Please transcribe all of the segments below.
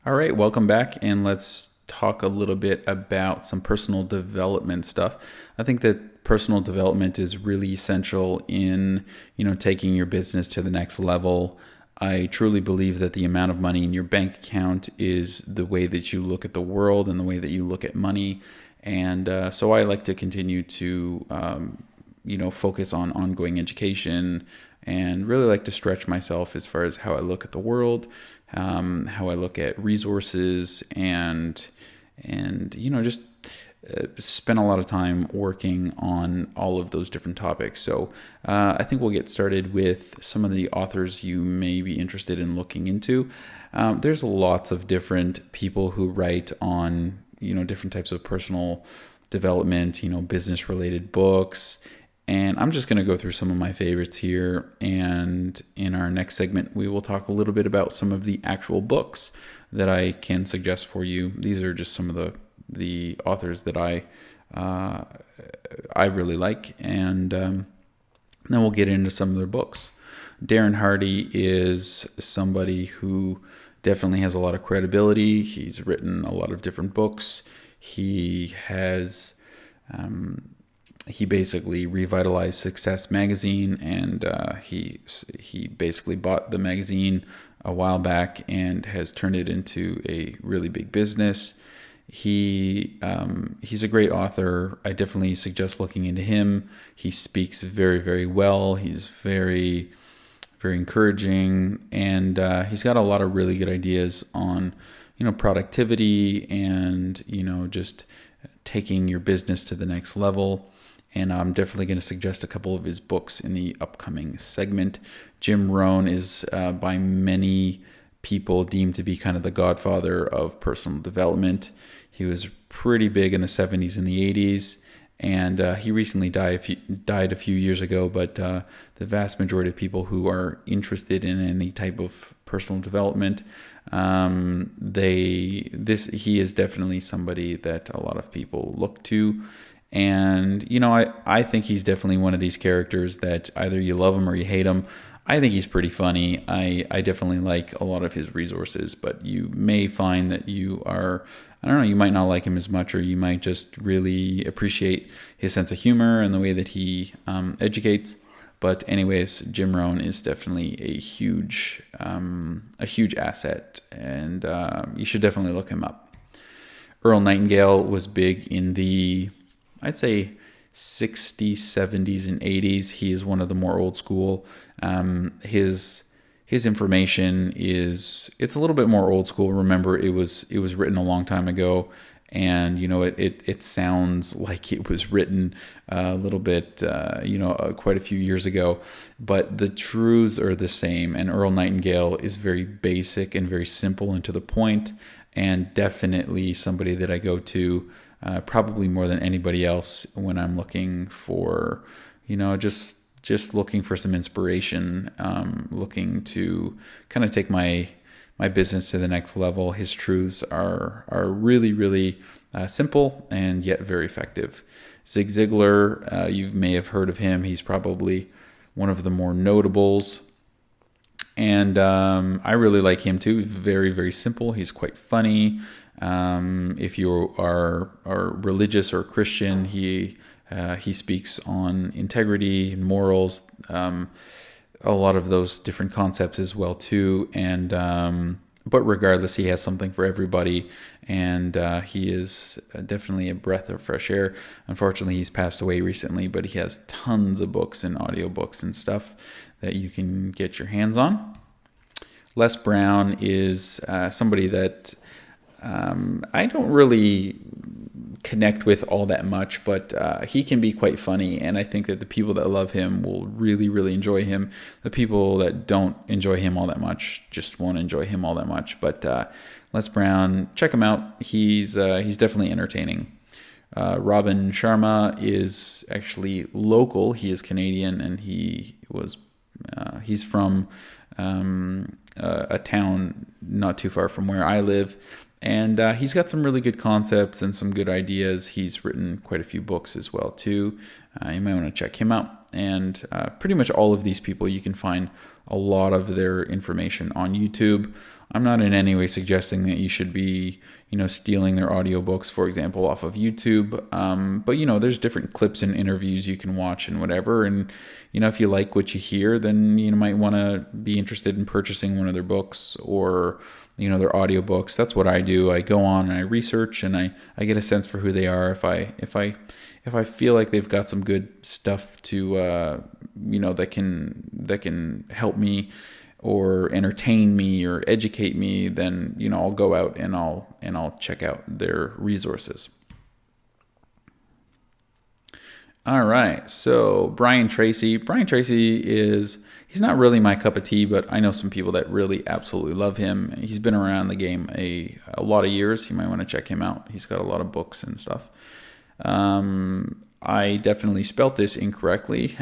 All right, welcome back, and let's talk a little bit about some personal development stuff. I think that personal development is really essential in, taking your business to the next level. I truly believe that the amount of money in your bank account is the way that you look at the world and the way that you look at money. And so I like to continue to, focus on ongoing education and really like to stretch myself as far as how I look at the world, how I look at resources, and just spend a lot of time working on all of those different topics. So I think we'll get started with some of the authors you may be interested in looking into. There's lots of different people who write on different types of personal development, business related books. And I'm just going to go through some of my favorites here. And in our next segment, we will talk a little bit about some of the actual books that I can suggest for you. These are just some of the authors that I really like. And then we'll get into some of their books. Darren Hardy is somebody who definitely has a lot of credibility. He's written a lot of different books. He basically revitalized Success Magazine, and he basically bought the magazine a while back and has turned it into a really big business. He's a great author. I definitely suggest looking into him. He speaks very, very well. He's very, very encouraging, and he's got a lot of really good ideas on productivity and just taking your business to the next level. And I'm definitely going to suggest a couple of his books in the upcoming segment. Jim Rohn is by many people deemed to be kind of the godfather of personal development. He was pretty big in the 70s and the 80s, and he recently died a few years ago. But the vast majority of people who are interested in any type of personal development, he is definitely somebody that a lot of people look to. And, I think he's definitely one of these characters that either you love him or you hate him. I think he's pretty funny. I definitely like a lot of his resources, but you may find that you might not like him as much, or you might just really appreciate his sense of humor and the way that he educates. But anyways, Jim Rohn is definitely a huge asset, and you should definitely look him up. Earl Nightingale was big in the, I'd say, 60s, 70s, and 80s. He is one of the more old school. His information it's a little bit more old school. Remember, it was written a long time ago, and it sounds like it was written a little bit quite a few years ago, but the truths are the same. And Earl Nightingale is very basic and very simple and to the point, and definitely somebody that I go to probably more than anybody else when I'm looking for, just looking for some inspiration, looking to kind of take my business to the next level. His truths are really, really simple and yet very effective. Zig Ziglar, you may have heard of him. He's probably one of the more notables. And I really like him too. He's very, very simple. He's quite funny. If you are religious or Christian, he speaks on integrity and morals, a lot of those different concepts as well too. And but regardless, he has something for everybody, and he is definitely a breath of fresh air. Unfortunately, he's passed away recently, but he has tons of books and audiobooks and stuff that you can get your hands on. Les Brown is somebody that I don't really connect with all that much, but he can be quite funny, and I think that the people that love him will really, really enjoy him. The people that don't enjoy him all that much just won't enjoy him all that much. But Les Brown, check him out. He's definitely entertaining. Robin Sharma is actually local. He is Canadian, and he's from a town not too far from where I live. And he's got some really good concepts and some good ideas. He's written quite a few books as well, too. You might want to check him out. And pretty much all of these people, you can find a lot of their information on YouTube. I'm not in any way suggesting that you should be, stealing their audiobooks, for example, off of YouTube. But, there's different clips and interviews you can watch and whatever. And, if you like what you hear, then you might want to be interested in purchasing one of their books or, their audiobooks. That's what I do. I go on and I research and I get a sense for who they are. If I feel like they've got some good stuff to, that can help me or entertain me or educate me, then I'll go out and I'll check out their resources. All right, so Brian Tracy. Brian Tracy he's not really my cup of tea, but I know some people that really absolutely love him. He's been around the game a lot of years. You might want to check him out. He's got a lot of books and stuff. I definitely spelt this incorrectly.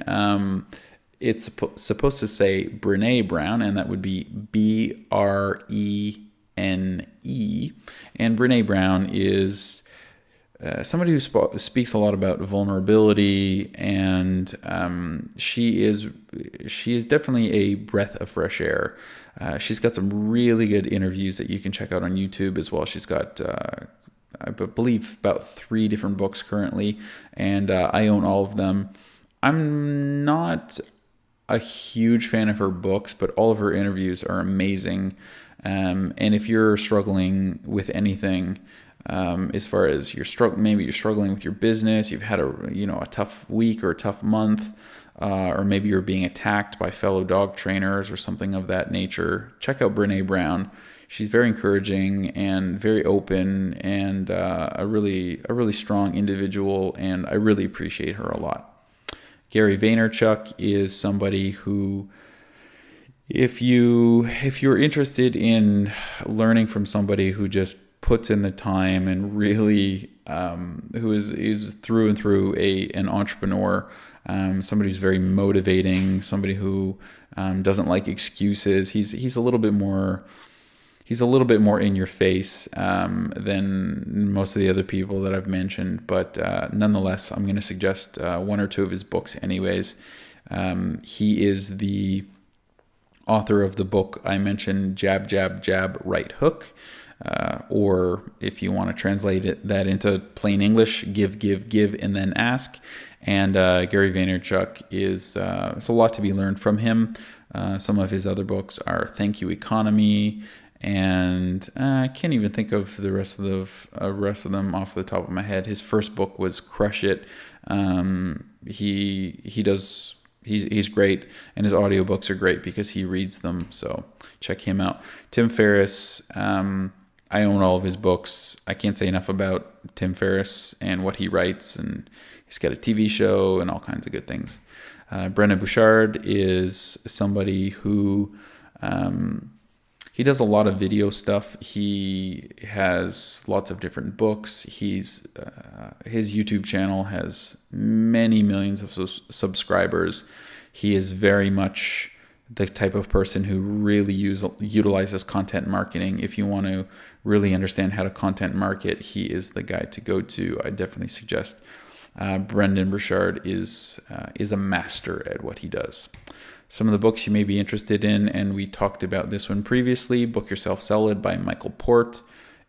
It's supposed to say Brene Brown, and that would be Brene. And Brene Brown is somebody who speaks a lot about vulnerability, and she is definitely a breath of fresh air. She's got some really good interviews that you can check out on YouTube as well. She's got I believe about 3 different books currently, and I own all of them. I'm not a huge fan of her books, but all of her interviews are amazing. And if you're struggling with anything, as far as maybe you're struggling with your business, you've had a tough week or a tough month, or maybe you're being attacked by fellow dog trainers or something of that nature, check out Brene Brown. She's very encouraging and very open, and a really strong individual, and I really appreciate her a lot. Gary Vaynerchuk is somebody who, if you're interested in learning from somebody who just puts in the time and really who is through and through an entrepreneur, somebody who's very motivating, somebody who doesn't like excuses. He's a little bit more in your face than most of the other people that I've mentioned, but nonetheless, I'm going to suggest 1 or 2 of his books anyways. He is the author of the book I mentioned, Jab, Jab, Jab, Right Hook, or if you want to translate that into plain English, give, give, give, and then ask. And Gary Vaynerchuk it's a lot to be learned from him. Some of his other books are Thank You Economy, and I can't even think of the rest of them off the top of my head. His first book was Crush It. He's great, and his audiobooks are great because he reads them, so check him out. Tim Ferriss, I own all of his books. I can't say enough about Tim Ferriss and what he writes, and he's got a TV show and all kinds of good things. Brendon Burchard is somebody who he does a lot of video stuff. He has lots of different books. His YouTube channel has many millions of subscribers. He is very much the type of person who really utilizes content marketing. If you want to really understand how to content market, he is the guy to go to. I definitely suggest. Brendon Burchard is a master at what he does. Some of the books you may be interested in, and we talked about this one previously, Book Yourself Sell It by Michael Port.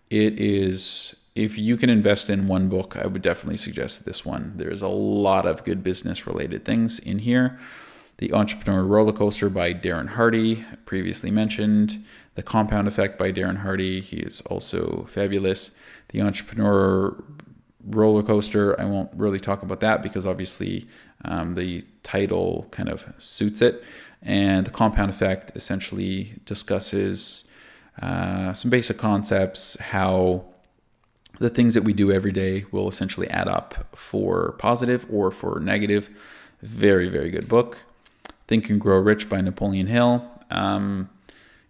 It is, if you can invest in one book, I would definitely suggest this one. There's a lot of good business related things in here. The Entrepreneur Roller Coaster by Darren Hardy, previously mentioned. The Compound Effect by Darren Hardy, he is also fabulous. The Entrepreneur Roller Coaster, I won't really talk about that because obviously the title kind of suits it. And the Compound Effect essentially discusses some basic concepts, how the things that we do every day will essentially add up for positive or for negative. Very, very good book. Think and Grow Rich by Napoleon Hill.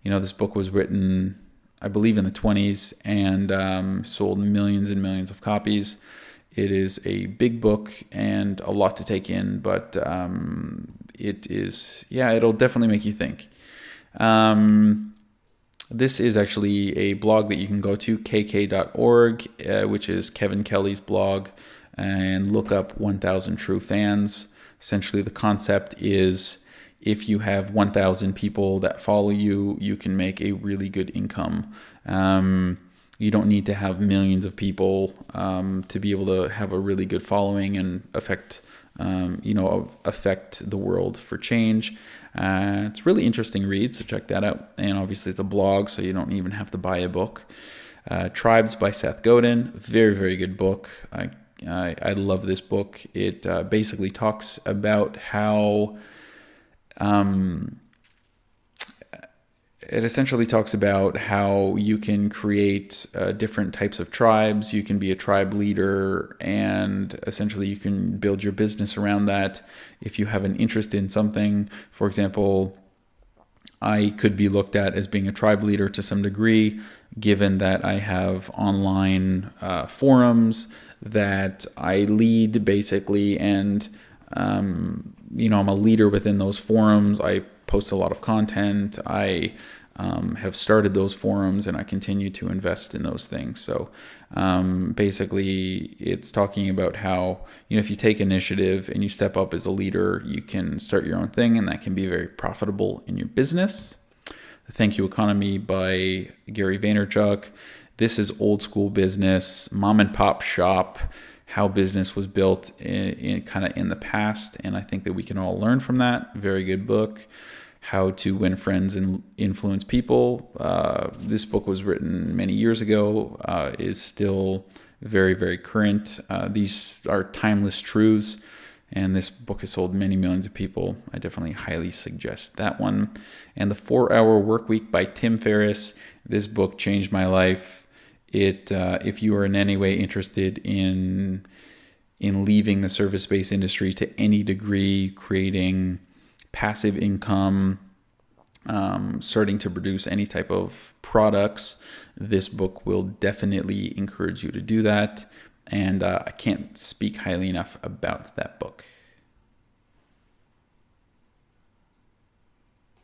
This book was written, I believe, in the 20s and sold millions and millions of copies. It is a big book and a lot to take in, but it'll definitely make you think. This is actually a blog that you can go to, kk.org, which is Kevin Kelly's blog, and look up 1,000 True Fans. Essentially, the concept is if you have 1,000 people that follow you, you can make a really good income. You don't need to have millions of people to be able to have a really good following and affect the world for change. It's a really interesting read, so check that out. And obviously it's a blog, so you don't even have to buy a book. Tribes by Seth Godin, very, very good book. I love this book. It basically talks about how it essentially talks about how you can create different types of tribes. You can be a tribe leader, and essentially you can build your business around that. If you have an interest in something, for example, I could be looked at as being a tribe leader to some degree, given that I have online forums that I lead basically, and I'm a leader within those forums. I post a lot of content. I have started those forums, and I continue to invest in those things. So basically, it's talking about how, if you take initiative and you step up as a leader, you can start your own thing, and that can be very profitable in your business. The Thank You Economy by Gary Vaynerchuk. This is old school business, mom and pop shop, how business was built in the past, and I think that we can all learn from that. Very good book. How to Win Friends and Influence People. This book was written many years ago, is still very, very current. These are timeless truths, and this book has sold many millions of people. I definitely highly suggest that one. And The 4-Hour Workweek by Tim Ferriss. This book changed my life. If you are in any way interested in leaving the service-based industry to any degree, creating passive income, starting to produce any type of products, this book will definitely encourage you to do that. And I can't speak highly enough about that book.